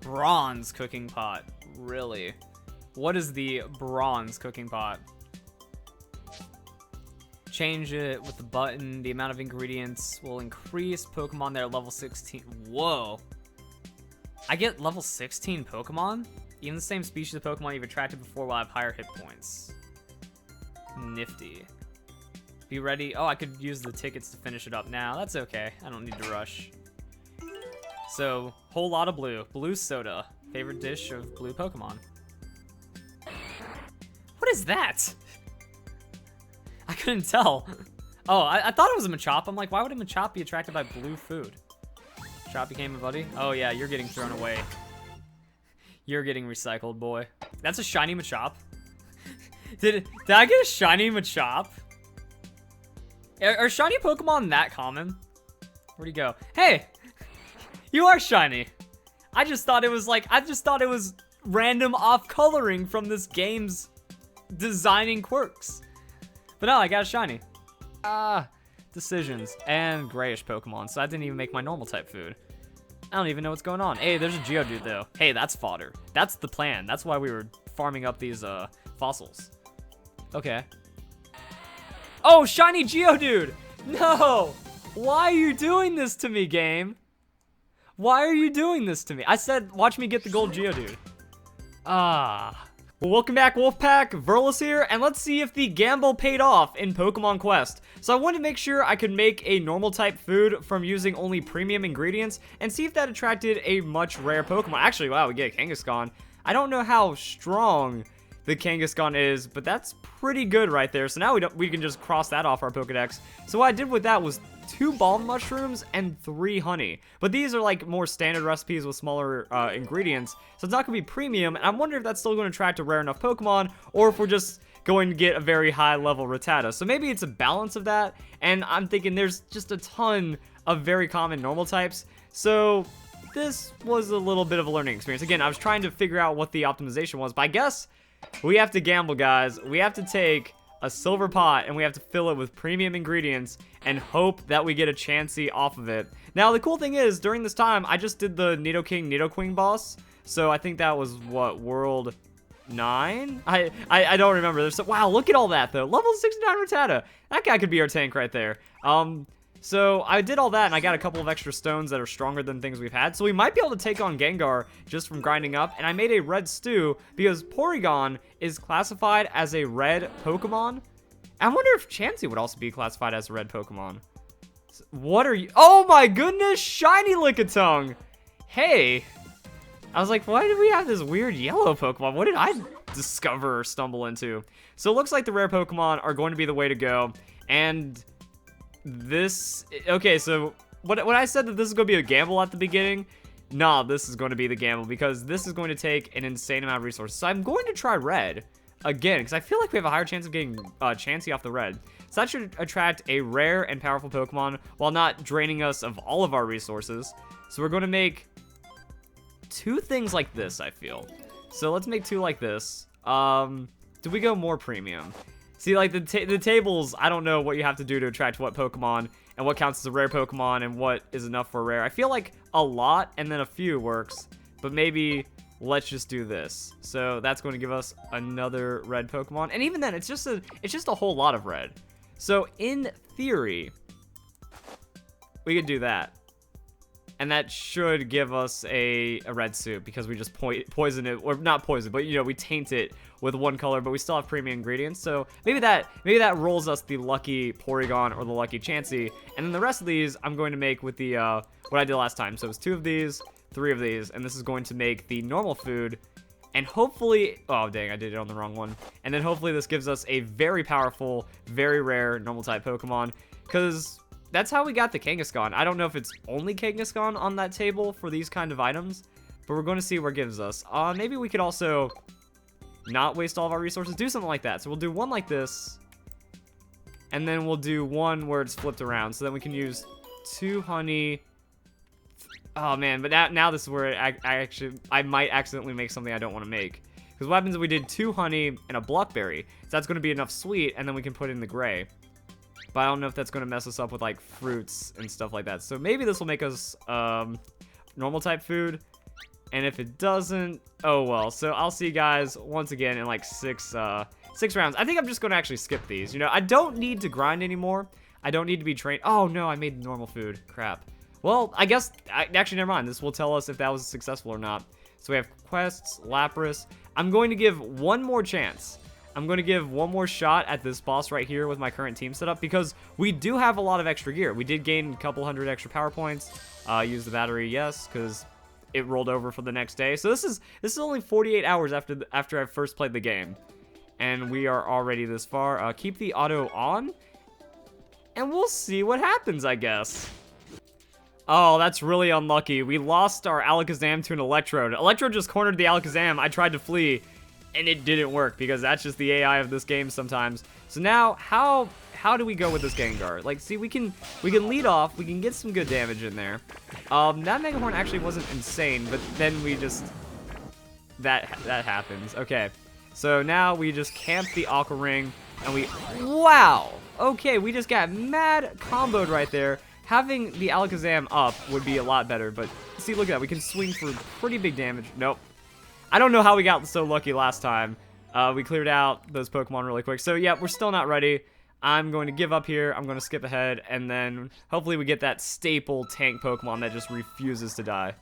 Bronze cooking pot. Really? What is the bronze cooking pot? Change it with the button. The amount of ingredients will increase Pokemon that are level 16. Whoa. I get level 16 Pokemon? Even the same species of Pokemon you've attracted before will have higher hit points. Nifty. Be ready. Oh, I could use the tickets to finish it up now. That's okay. I don't need to rush. So, whole lot of blue. Blue soda. Favorite dish of blue Pokemon. What is that? I couldn't tell. Oh, I thought it was a Machop. I'm like, why would a Machop be attracted by blue food? Machop became a buddy? Oh yeah, you're getting thrown away. You're getting recycled, boy. That's a shiny Machop. Did I get a shiny Machop? Are shiny Pokemon that common? Where'd he go? Hey! You are shiny. I just thought it was random off coloring from this game's designing quirks. But no, I got a shiny. Decisions and grayish Pokemon, so I didn't even make my normal type food. I don't even know what's going on. Hey, there's a Geodude though. Hey, that's fodder. That's the plan. That's why we were farming up these fossils. Okay. Oh, shiny Geodude! No! Why are you doing this to me, game? Why are you doing this to me? I said, watch me get the gold Geodude. Well, welcome back, Wolfpack. Verlis here, and let's see if the gamble paid off in Pokemon Quest. So I wanted to make sure I could make a normal type food from using only premium ingredients, and see if that attracted a much rare Pokemon. Actually, wow, we get a Kangaskhan. I don't know how strong the Kangaskhan is, but that's pretty good right there. So now we can just cross that off our Pokedex. So what I did with that was 2 balm mushrooms and 3 honey. But these are like more standard recipes with smaller ingredients, so it's not going to be premium. And I'm wondering if that's still going to attract a rare enough Pokemon, or if we're just going to get a very high level Rattata. So maybe it's a balance of that, and I'm thinking there's just a ton of very common normal types. So this was a little bit of a learning experience. Again, I was trying to figure out what the optimization was, but I guess we have to gamble, guys. We have to take a silver pot and we have to fill it with premium ingredients and hope that we get a Chansey off of it. Now, the cool thing is, during this time, I just did the Nidoking, Nidoqueen boss. So I think that was, what, World 9? I don't remember. Wow, look at all that, though. Level 69 Rattata. That guy could be our tank right there. So I did all that, and I got a couple of extra stones that are stronger than things we've had. So we might be able to take on Gengar just from grinding up. And I made a red stew because Porygon is classified as a red Pokemon. I wonder if Chansey would also be classified as a red Pokemon. What are you? Oh my goodness, shiny Lickitung. Hey. I was like, why did we have this weird yellow Pokemon? What did I discover or stumble into? So it looks like the rare Pokemon are going to be the way to go. And this, okay, so when I said that this is going to be a gamble at the beginning, nah, this is going to be the gamble because this is going to take an insane amount of resources. So I'm going to try red again because I feel like we have a higher chance of getting Chansey off the red. So that should attract a rare and powerful Pokemon while not draining us of all of our resources. So we're going to make 2 things like this, I feel. So let's make 2 like this. Do we go more premium? See, like, the tables, I don't know what you have to do to attract what Pokemon, and what counts as a rare Pokemon, and what is enough for rare. I feel like a lot, and then a few works, but maybe let's just do this. So that's going to give us another red Pokemon, and even then, it's just a whole lot of red. So in theory, we could do that. And that should give us a red suit because we just poison it, or not poison, but, you know, we taint it with 1 color, but we still have premium ingredients. So maybe that rolls us the lucky Porygon or the lucky Chansey. And then the rest of these I'm going to make with the what I did last time. So it's 2 of these, 3 of these, and this is going to make the normal food. And hopefully, oh dang, I did it on the wrong one. And then hopefully this gives us a very powerful, very rare normal type Pokemon, because that's how we got the Kangaskhan. I don't know if it's only Kangaskhan on that table for these kind of items, but we're going to see where it gives us. Maybe we could also not waste all of our resources, do something like that. So we'll do 1 like this, and then we'll do 1 where it's flipped around, so then we can use 2 honey. Oh man, but now this is where I might accidentally make something I don't want to make. Because what happens if we did 2 honey and a Bluckberry? So that's going to be enough sweet, and then we can put in the gray. But I don't know if that's going to mess us up with, like, fruits and stuff like that. So maybe this will make us normal type food. And if it doesn't, oh well. So I'll see you guys once again in like six rounds. I think I'm just going to actually skip these. You know, I don't need to grind anymore. I don't need to be trained. Oh, no, I made normal food. Crap. Well, I guess, actually, never mind. This will tell us if that was successful or not. So we have quests, Lapras. I'm going to give one more chance. I'm going to give one more shot at this boss right here with my current team setup because we do have a lot of extra gear. We did gain a couple hundred extra power points. Use the battery, yes, because it rolled over for the next day. So this is only 48 hours after I first played the game. And we are already this far. Keep the auto on. And we'll see what happens, I guess. Oh, that's really unlucky. We lost our Alakazam to an Electrode. Electrode just cornered the Alakazam. I tried to flee, and it didn't work because that's just the AI of this game sometimes. So now, how do we go with this Gengar? Like, see, we can lead off. We can get some good damage in there. That Mega Horn actually wasn't insane, but then we just... That happens. Okay. So now we just camp the Aqua Ring, and we... Wow! Okay, we just got mad comboed right there. Having the Alakazam up would be a lot better, but see, look at that. We can swing for pretty big damage. Nope. I don't know how we got so lucky last time. We cleared out those Pokemon really quick. So, yeah, we're still not ready. I'm going to give up here. I'm going to skip ahead, and then hopefully we get that staple tank Pokemon that just refuses to die.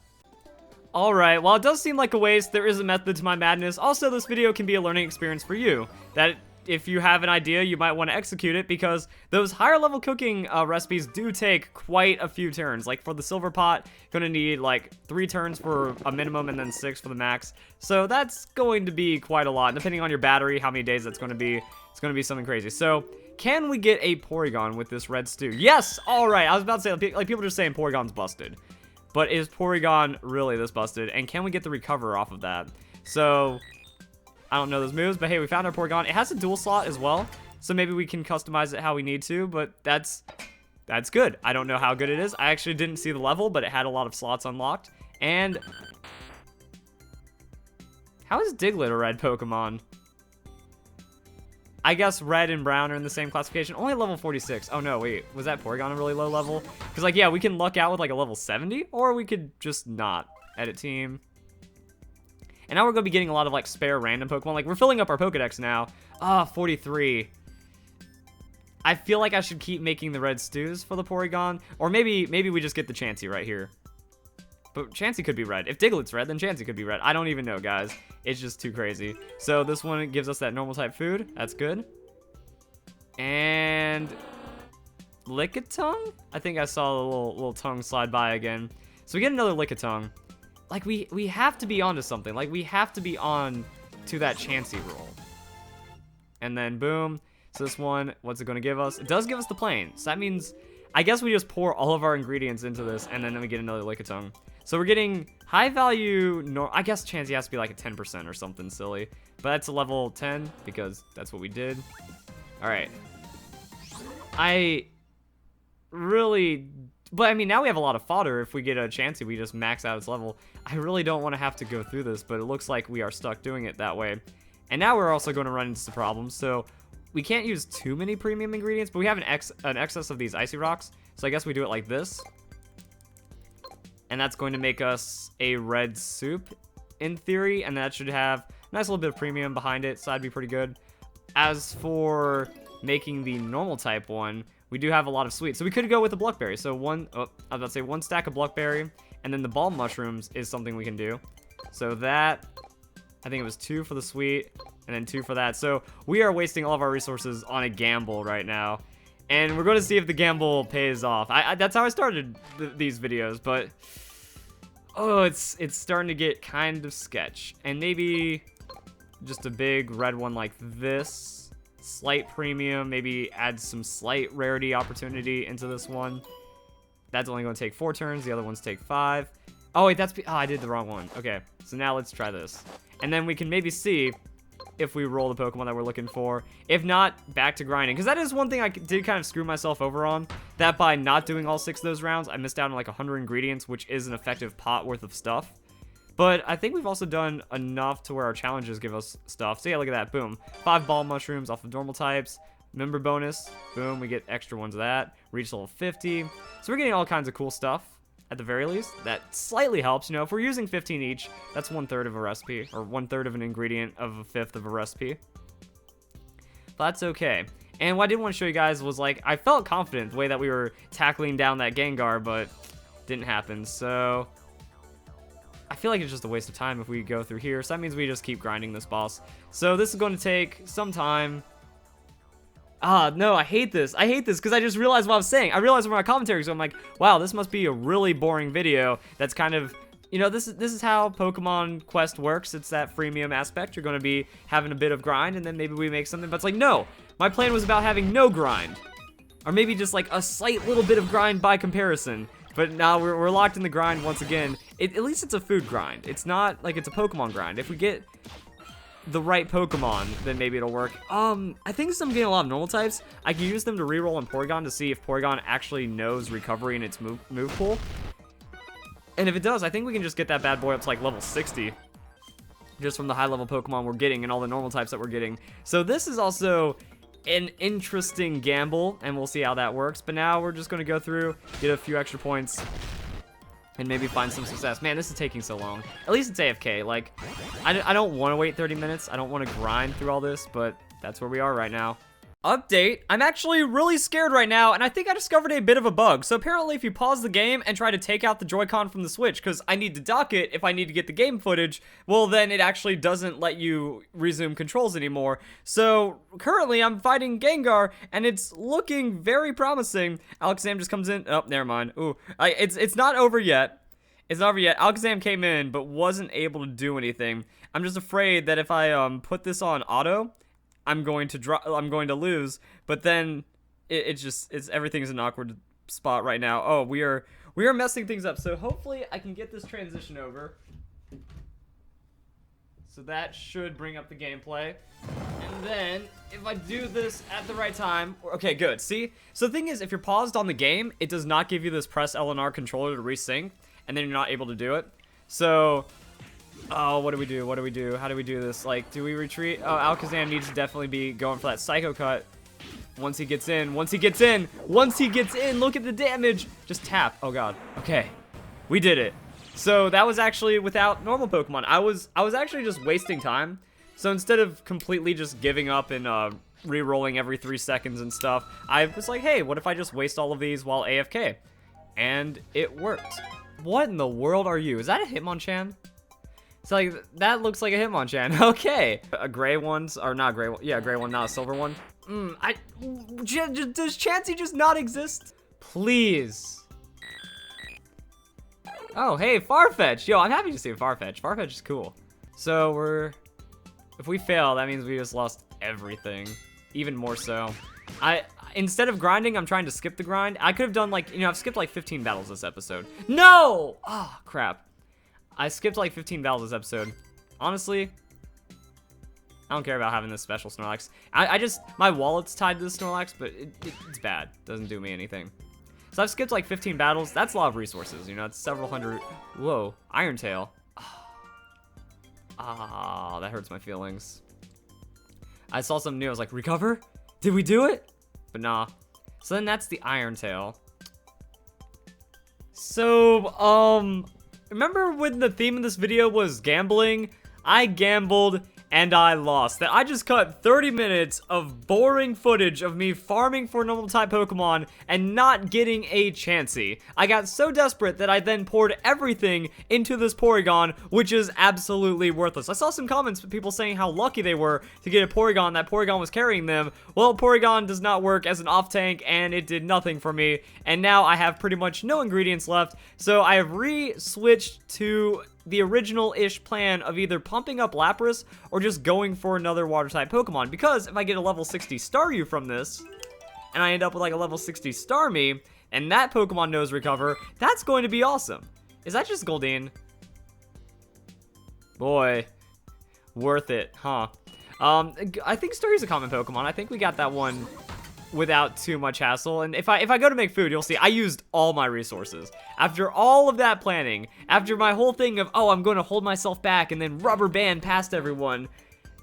Alright, while it does seem like a waste, there is a method to my madness. Also, this video can be a learning experience for you. That if you have an idea, you might want to execute it because those higher level cooking recipes do take quite a few turns. Like for the silver pot, going to need like 3 turns for a minimum and then 6 for the max. So that's going to be quite a lot. Depending on your battery, how many days that's going to be, it's going to be something crazy. So can we get a Porygon with this red stew? Yes! Alright, I was about to say, like people are just saying Porygon's busted. But is Porygon really this busted? And can we get the recover off of that? So... I don't know those moves, but hey, we found our Porygon. It has a dual slot as well, so maybe we can customize it how we need to, but that's good. I don't know how good it is. I actually didn't see the level, but it had a lot of slots unlocked. And how is Diglett a red Pokemon? I guess red and brown are in the same classification. Only level 46. Oh no, wait, was that Porygon a really low level? Because like, yeah, we can luck out with like a level 70, or we could just not. Edit team. And now we're going to be getting a lot of, like, spare random Pokemon. Like, we're filling up our Pokedex now. 43. I feel like I should keep making the red stews for the Porygon. Or maybe we just get the Chansey right here. But Chansey could be red. If Diglett's red, then Chansey could be red. I don't even know, guys. It's just too crazy. So this one gives us that normal type food. That's good. And... Lickitung? I think I saw a little tongue slide by again. So we get another Lickitung. Like, we have to be onto something. Like, we have to be on to that Chansey roll. And then, boom. So this one, what's it going to give us? It does give us the plane. So that means, I guess we just pour all of our ingredients into this, and then we get another Lickitung. So we're getting high value, I guess Chansey has to be like a 10% or something silly. But that's a level 10, because that's what we did. Alright. I really... But, I mean, now we have a lot of fodder. If we get a Chansey, we just max out its level. I really don't want to have to go through this, but it looks like we are stuck doing it that way. And now we're also going to run into some problems. So, we can't use too many premium ingredients, but we have an excess of these icy rocks. So, I guess we do it like this. And that's going to make us a red soup, in theory. And that should have a nice little bit of premium behind it, so that'd be pretty good. As for making the normal type one... We do have a lot of sweet. So we could go with the Bluckberry. So I was about to say 1 stack of Bluckberry. And then the Bulb Mushrooms is something we can do. So that, I think it was 2 for the sweet. And then 2 for that. So we are wasting all of our resources on a gamble right now. And we're going to see if the gamble pays off. That's how I started these videos. But, oh, it's starting to get kind of sketch. And maybe just a big red one like this. Slight premium, maybe add some slight rarity opportunity into this one. That's only going to take 4 turns. The other ones take 5. Oh, wait, I did the wrong one. Okay, so now let's try this. And then we can maybe see if we roll the Pokemon that we're looking for. If not, back to grinding. Because that is one thing I did kind of screw myself over on. That by not doing all 6 of those rounds, I missed out on like 100 ingredients, which is an effective pot worth of stuff. But I think we've also done enough to where our challenges give us stuff. So yeah, look at that. Boom. 5 ball mushrooms off of normal types. Member bonus. Boom. We get extra ones of that. Reach level 50. So we're getting all kinds of cool stuff. at the very least. That slightly helps. You know, if we're using 15 each, that's 1/3 of a recipe, or 1/3 of an ingredient of a 1/5 of a recipe. But that's okay. And what I did want to show you guys was, like, I felt confident the way that we were tackling down that Gengar, but didn't happen. So I feel like it's just a waste of time if we go through here. So that means we just keep grinding this boss. So this is going to take some time. No, I hate this. I hate this because I just realized what I was saying. I realized in my commentary, so I'm like, wow, this must be a really boring video. That's kind of, you know, this is how Pokemon Quest works. It's that freemium aspect. You're going to be having a bit of grind, and then maybe we make something. But it's like, no, my plan was about having no grind, or maybe just like a slight little bit of grind by comparison. But now we're locked in the grind once again. At least it's a food grind. It's not like it's a Pokemon grind. If we get the right Pokemon, then maybe it'll work. I think since I'm getting a lot of normal types, I can use them to reroll in Porygon to see if Porygon actually knows recovery in its move pool. And if it does, I think we can just get that bad boy up to like level 60. Just from the high level Pokemon we're getting and all the normal types that we're getting. So this is also an interesting gamble, and we'll see how that works. But now we're just going to go through, get a few extra points, and maybe find some success. Man, this is taking so long. At least it's AFK. Like, I don't want to wait 30 minutes. I don't want to grind through all this, but that's where we are right now. Update, I'm actually really scared right now, and I think I discovered a bit of a bug. So apparently if you pause the game and try to take out the Joy-Con from the Switch, because I need to dock it if I need to get the game footage, well then it actually doesn't let you resume controls anymore. So currently I'm fighting Gengar, and it's looking very promising. Alakazam just comes in. Oh, never mind. Ooh, it's not over yet. It's not over yet. Alakazam came in, but wasn't able to do anything. I'm just afraid that if I put this on auto, I'm going to lose, but then everything's an awkward spot right now. Oh, we are messing things up. So hopefully I can get this transition over. So that should bring up the gameplay. And then if I do this at the right time, okay, good. See? So the thing is, if you're paused on the game, it does not give you this press L and R controller to resync, and then you're not able to do it. So oh, what do we do? What do we do? How do we do this? Like, do we retreat? Oh, Alakazam needs to definitely be going for that Psycho Cut. Once he gets in, look at the damage. Just tap. Oh god. Okay. We did it. So that was actually without normal Pokemon. I was actually just wasting time. So instead of completely just giving up and re-rolling every 3 seconds and stuff, I was like, hey, what if I just waste all of these while AFK? And it worked. What in the world are you? Is that a Hitmonchan? So like that looks like a Hitmonchan. Okay, a gray one's or not gray one? Yeah, gray one, not a silver one. Does Chansey just not exist? Please. Oh, hey, Farfetch. Yo, I'm happy to see Farfetch. Farfetch is cool. So if we fail, that means we just lost everything. Even more so. Instead of grinding, I'm trying to skip the grind. I could have done like, you know, I've skipped like 15 battles this episode. No! Oh, crap. I skipped like 15 battles this episode. Honestly, I don't care about having this special Snorlax. My wallet's tied to the Snorlax, but it's bad. Doesn't do me anything. So I've skipped like 15 battles. That's a lot of resources, you know, it's several hundred. Whoa, Iron Tail. Ah, that hurts my feelings. I saw something new. I was like, recover? Did we do it? But nah. So then that's the Iron Tail. So, remember when the theme of this video was gambling? I gambled and I lost. That I just cut 30 minutes of boring footage of me farming for normal type Pokemon and not getting a Chansey. I got so desperate that I then poured everything into this Porygon, which is absolutely worthless. I saw some comments of people saying how lucky they were to get a Porygon, that Porygon was carrying them. Well, Porygon does not work as an off tank and it did nothing for me. And now I have pretty much no ingredients left. So I have re-switched to the original-ish plan of either pumping up Lapras or just going for another water-type Pokemon. Because if I get a level 60 Staryu from this, and I end up with like a level 60 Starmie, and that Pokemon knows Recover, that's going to be awesome. Is that just Goldeen? Boy, worth it, huh? I think Staryu's a common Pokemon. I think we got that one without too much hassle. And if I go to make food, you'll see I used all my resources. After all of that planning, after my whole thing of, oh, I'm going to hold myself back and then rubber band past everyone,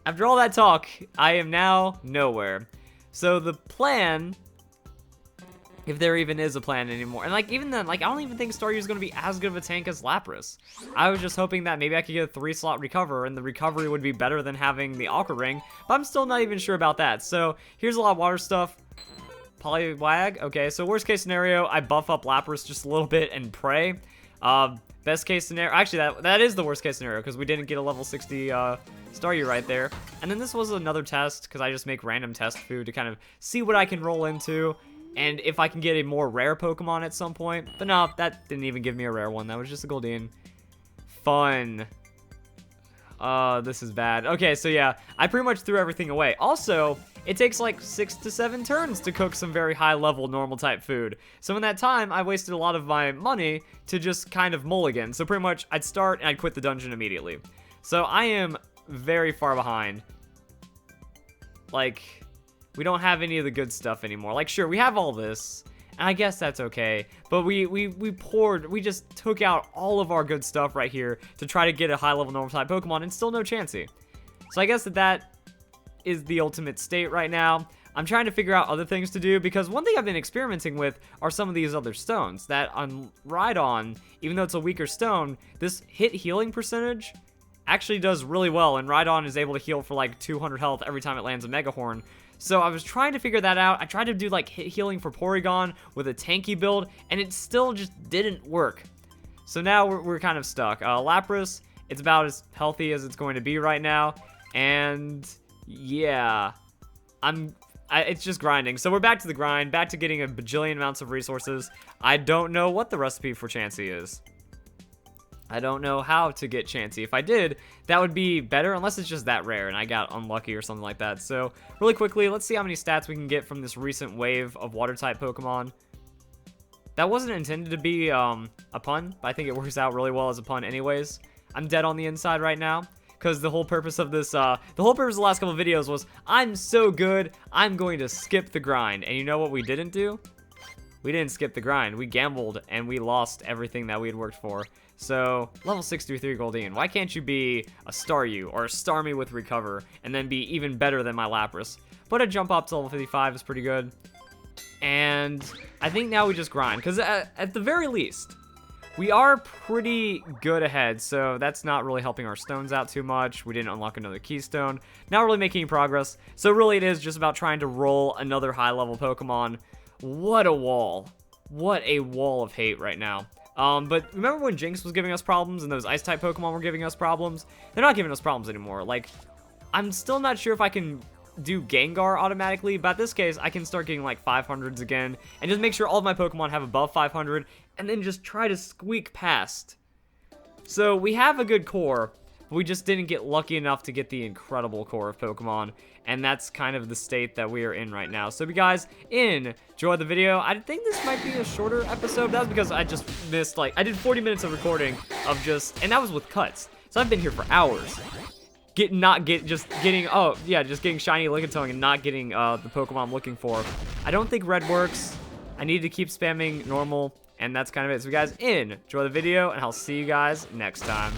after all that talk, I am now nowhere. So the plan If there even is a plan anymore. And like even then, like I don't even think Staryu is going to be as good of a tank as Lapras. I was just hoping that maybe I could get a 3-slot recover and the recovery would be better than having the Aqua Ring, but I'm still not even sure about that. So here's a lot of water stuff. Poliwag, okay, so worst case scenario, I buff up Lapras just a little bit and pray. Best case scenario, actually that is the worst case scenario because we didn't get a level 60 Staryu right there. And then this was another test because I just make random test food to kind of see what I can roll into. And if I can get a more rare Pokemon at some point. But no, that didn't even give me a rare one. That was just a Goldeen. Fun. This is bad. Okay, so yeah, I pretty much threw everything away. Also, it takes like 6 to 7 turns to cook some very high-level normal type food. So in that time, I wasted a lot of my money to just kind of mulligan. So pretty much, I'd start and I'd quit the dungeon immediately. So I am very far behind. Like, we don't have any of the good stuff anymore. Like, sure, we have all this, and I guess that's okay. But we just took out all of our good stuff right here to try to get a high-level normal-type Pokemon, and still no Chansey. So I guess that is the ultimate state right now. I'm trying to figure out other things to do, because one thing I've been experimenting with are some of these other stones that on Rhydon, even though it's a weaker stone, this hit healing percentage actually does really well, and Rhydon is able to heal for like 200 health every time it lands a Mega Horn. So I was trying to figure that out. I tried to do like hit healing for Porygon with a tanky build, and it still just didn't work. So now we're kind of stuck. Lapras, it's about as healthy as it's going to be right now, and yeah, it's just grinding. So we're back to the grind, back to getting a bajillion amounts of resources. I don't know what the recipe for Chansey is. I don't know how to get Chansey. If I did, that would be better, unless it's just that rare and I got unlucky or something like that. So really quickly, let's see how many stats we can get from this recent wave of water-type Pokemon. That wasn't intended to be a pun, but I think it works out really well as a pun anyways. I'm dead on the inside right now, because the whole purpose of this, the whole purpose of the last couple of videos was, I'm so good, I'm going to skip the grind. And you know what we didn't do? We didn't skip the grind. We gambled, and we lost everything that we had worked for. So, level 63 Goldeen. Why can't you be a Staryu or a Starmie with Recover and then be even better than my Lapras? But a jump up to level 55 is pretty good. And I think now we just grind, because at the very least, we are pretty good ahead, so that's not really helping our stones out too much. We didn't unlock another keystone. Not really making any progress. So really it is just about trying to roll another high-level Pokemon. What a wall. What a wall of hate right now. But remember when Jinx was giving us problems and those Ice-type Pokemon were giving us problems? They're not giving us problems anymore. Like, I'm still not sure if I can do Gengar automatically, but in this case, I can start getting like 500s again and just make sure all of my Pokemon have above 500 and then just try to squeak past. So we have a good core, but we just didn't get lucky enough to get the incredible core of Pokemon, and that's kind of the state that we are in right now. So if you guys enjoyed the video, I think this might be a shorter episode. That was because I just missed, like, I did 40 minutes of recording of just, and that was with cuts. So I've been here for hours. Just getting shiny Lickitung and not getting the Pokemon I'm looking for. I don't think red works. I need to keep spamming normal, and that's kind of it. So you guys enjoy the video, and I'll see you guys next time.